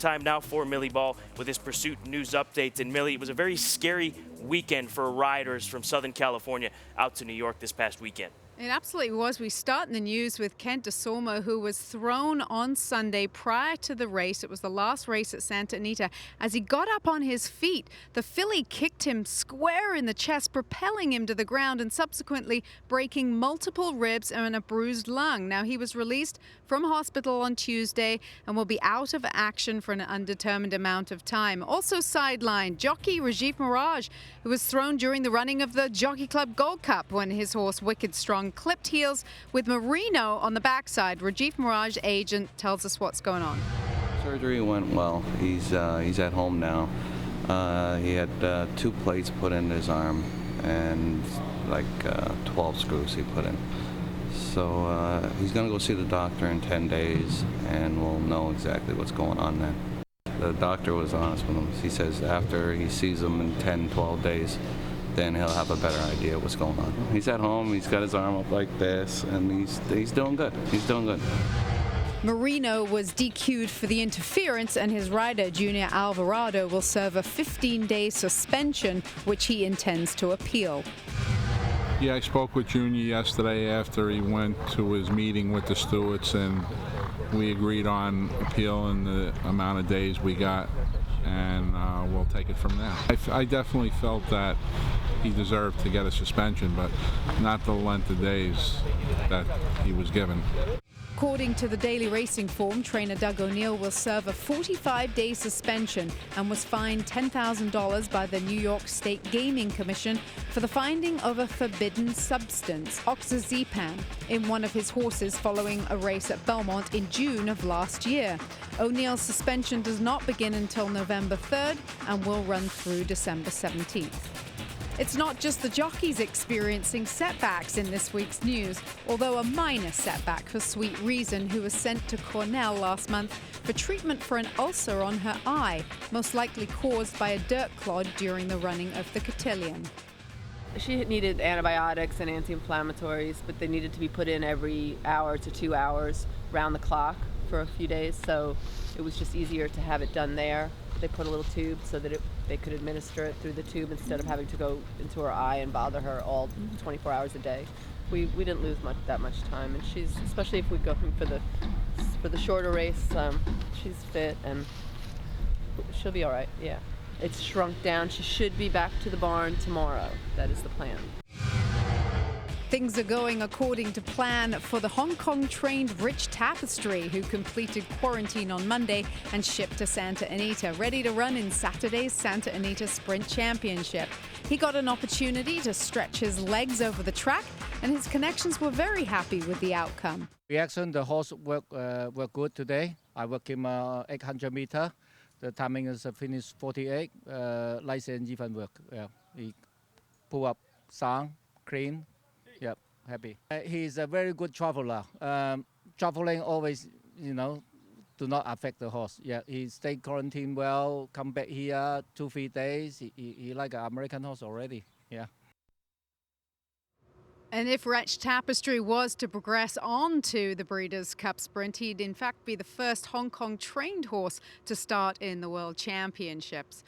Time now for Millie Ball with his Pursuit News updates. And Millie, it was a very scary weekend for riders from Southern California out to New York this past weekend. It absolutely was. We start in the news with Kent DeSormo, who was thrown on Sunday prior to the race. It was the last race at Santa Anita. As he got up on his feet, the filly kicked him square in the chest, propelling him to the ground and subsequently breaking multiple ribs and a bruised lung. Now, he was released from hospital on Tuesday and will be out of action for an undetermined amount of time. Also sidelined, jockey Rajiv Mirage, who was thrown during the running of the Jockey Club Gold Cup when his horse Wicked Strong clipped heels with Marino on the backside. Rajiv Mirage agent tells us what's going on. Surgery went well. He's at home now. He had 2 plates put in his arm and like 12 screws he put in. So he's going to go see the doctor in 10 days and we'll know exactly what's going on then. The doctor was honest with him. He says after he sees him in 10, 12 days, then he'll have a better idea what's going on. He's at home, he's got his arm up like this, and he's doing good. He's doing good. Marino was DQ'd for the interference, and his rider, Junior Alvarado, will serve a 15-day suspension, which he intends to appeal. Yeah, I spoke with Junior yesterday after he went to his meeting with the stewards, and we agreed on appeal and the amount of days we got, and we'll take it from there. I definitely felt that he deserved to get a suspension, but not the length of days that he was given. According to the Daily Racing Form, trainer Doug O'Neill will serve a 45-day suspension and was fined $10,000 by the New York State Gaming Commission for the finding of a forbidden substance, oxazepam, in one of his horses following a race at Belmont in June of last year. O'Neill's suspension does not begin until November 3rd and will run through December 17th. It's not just the jockeys experiencing setbacks in this week's news, although a minor setback for Sweet Reason, who was sent to Cornell last month for treatment for an ulcer on her eye, most likely caused by a dirt clod during the running of the cotillion. She needed antibiotics and anti-inflammatories, but they needed to be put in every hour to 2 hours round the clock for a few days, so it was just easier to have it done there. They put a little tube so that they could administer it through the tube instead of having to go into her eye and bother her all 24 hours a day. We didn't lose that much time, and she's, especially if we go for the shorter race, she's fit and she'll be all right. Yeah, it's shrunk down. She should be back to the barn tomorrow. That is the plan. Things are going according to plan for the Hong Kong-trained Rich Tapestry, who completed quarantine on Monday and shipped to Santa Anita, ready to run in Saturday's Santa Anita Sprint Championship. He got an opportunity to stretch his legs over the track, and his connections were very happy with the outcome. Reaction, the horse worked good today. I worked him 800 meter. The timing is finished 48. Light and even work. Yeah. He pull up, sound, clean. Yep, happy. He's a very good traveler. Traveling always, do not affect the horse. Yeah, he stayed quarantined well, come back here 2-3 days. He like an American horse already. Yeah. And if Rich Tapestry was to progress on to the Breeders' Cup Sprint, he'd in fact be the first Hong Kong-trained horse to start in the World Championships.